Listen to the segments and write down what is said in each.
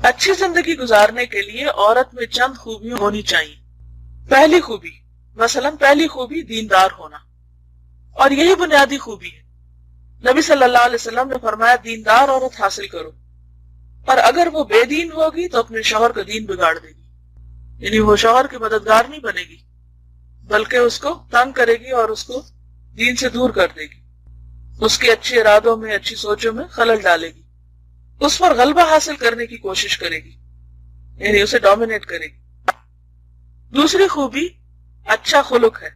اچھی زندگی گزارنے کے لیے عورت میں چند خوبیاں ہونی چاہیے۔ پہلی خوبی، پہلی خوبی دیندار ہونا، اور یہی بنیادی خوبی ہے۔ نبی صلی اللہ علیہ وسلم نے فرمایا دیندار عورت حاصل کرو، اور اگر وہ بے دین ہوگی تو اپنے شوہر کا دین بگاڑ دے گی، یعنی وہ شوہر کی مددگار نہیں بنے گی بلکہ اس کو تنگ کرے گی اور اس کو دین سے دور کر دے گی، اس کے اچھے ارادوں میں، اچھی سوچوں میں خلل ڈالے گی، اس پر غلبہ حاصل کرنے کی کوشش کرے گی، یعنی اسے ڈومینیٹ کرے گی۔ دوسری خوبی اچھا خلق ہے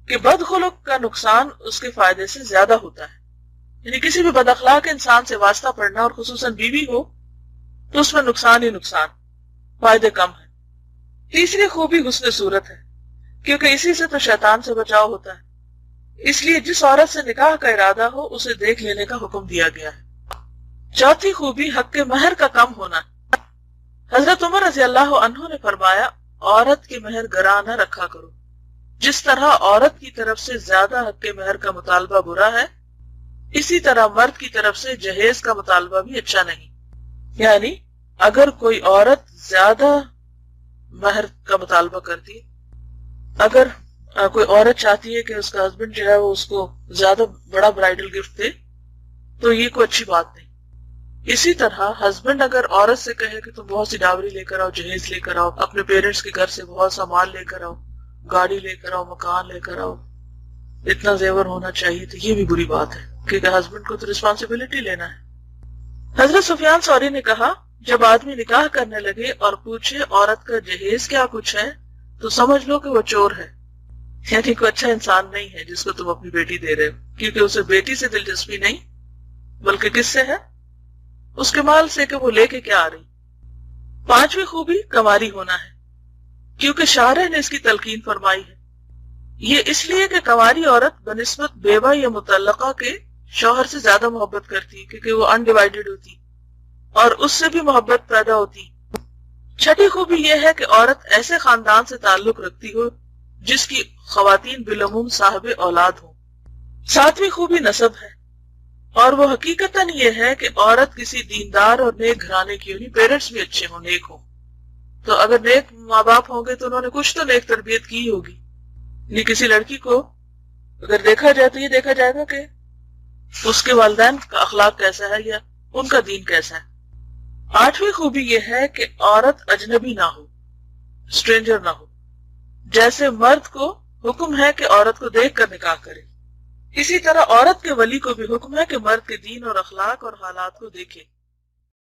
کہ بد خلق کا نقصان اس کے فائدے سے زیادہ ہوتا ہے، یعنی کسی بھی بد اخلاق انسان سے واسطہ پڑنا، اور خصوصاً بیوی ہو تو اس میں نقصان ہی نقصان، فائدے کم ہیں۔ تیسری خوبی حسن صورت ہے، کیونکہ اسی سے تو شیطان سے بچاؤ ہوتا ہے، اس لیے جس عورت سے نکاح کا ارادہ ہو اسے دیکھ لینے کا حکم دیا گیا ہے۔ چوتھی خوبی حق کے مہر کا کم ہونا ہے۔ حضرت عمر رضی اللہ عنہ نے فرمایا عورت کے مہر گراں نہ رکھا کرو، جس طرح عورت کی طرف سے زیادہ حق کے مہر کا مطالبہ برا ہے، اسی طرح مرد کی طرف سے جہیز کا مطالبہ بھی اچھا نہیں۔ یعنی اگر کوئی عورت زیادہ مہر کا مطالبہ کرتی ہے، اگر کوئی عورت چاہتی ہے کہ اس کا ہسبینڈ جو ہے وہ اس کو زیادہ بڑا برائڈل گفٹ دے تو یہ کوئی اچھی بات نہیں۔ اسی طرح ہسبینڈ اگر عورت سے کہے کہ تم بہت سی ڈاوری لے کر آؤ، جہیز لے کر آؤ، اپنے پیرنٹس کے گھر سے بہت سا مال لے کر آؤ، گاڑی لے کر آؤ، مکان لے کر آؤ، اتنا زیور ہونا چاہیے، تو یہ بھی بری بات ہے، کیونکہ ہسبینڈ کو تو رسپانسبلٹی لینا ہے۔ حضرت سفیان ثوری نے کہا جب آدمی نکاح کرنے لگے اور پوچھے عورت کا جہیز کیا کچھ ہے تو سمجھ لو کہ وہ چور ہے، یعنی کوئی اچھا انسان نہیں ہے جس کو تم اپنی بیٹی دے رہے ہو، کیونکہ اسے بیٹی سے دلچسپی نہیں بلکہ کس سے ہے؟ اس کے مال سے کہ وہ لے کے کیا آ رہی۔ پانچویں خوبی کنواری ہونا ہے، کیونکہ شارع نے اس کی تلقین فرمائی ہے۔ یہ اس لیے کہ کنواری عورت بنسبت بیوہ یا مطلقہ کے شوہر سے زیادہ محبت کرتی ہے، کیونکہ وہ انڈیوائیڈڈ ہوتی اور اس سے بھی محبت پیدا ہوتی۔ چھٹی خوبی یہ ہے کہ عورت ایسے خاندان سے تعلق رکھتی ہو جس کی خواتین بالعموم صاحب اولاد ہوں۔ ساتویں خوبی نسب ہے، اور وہ حقیقتاً یہ ہے کہ عورت کسی دیندار اور نیک گھرانے کی ہونی، پیرنٹس بھی اچھے ہوں، نیک ہوں، تو اگر نیک ماں باپ ہوں گے تو انہوں نے کچھ تو نیک تربیت کی ہوگی۔ یعنی کسی لڑکی کو اگر دیکھا جائے تو یہ دیکھا جائے گا کہ اس کے والدین کا اخلاق کیسا ہے یا ان کا دین کیسا ہے۔ آٹھویں خوبی یہ ہے کہ عورت اجنبی نہ ہو، اسٹرینجر نہ ہو، جیسے مرد کو حکم ہے کہ عورت کو دیکھ کر نکاح کرے، اسی طرح عورت کے ولی کو بھی حکم ہے کہ مرد کے دین اور اخلاق اور حالات کو دیکھے۔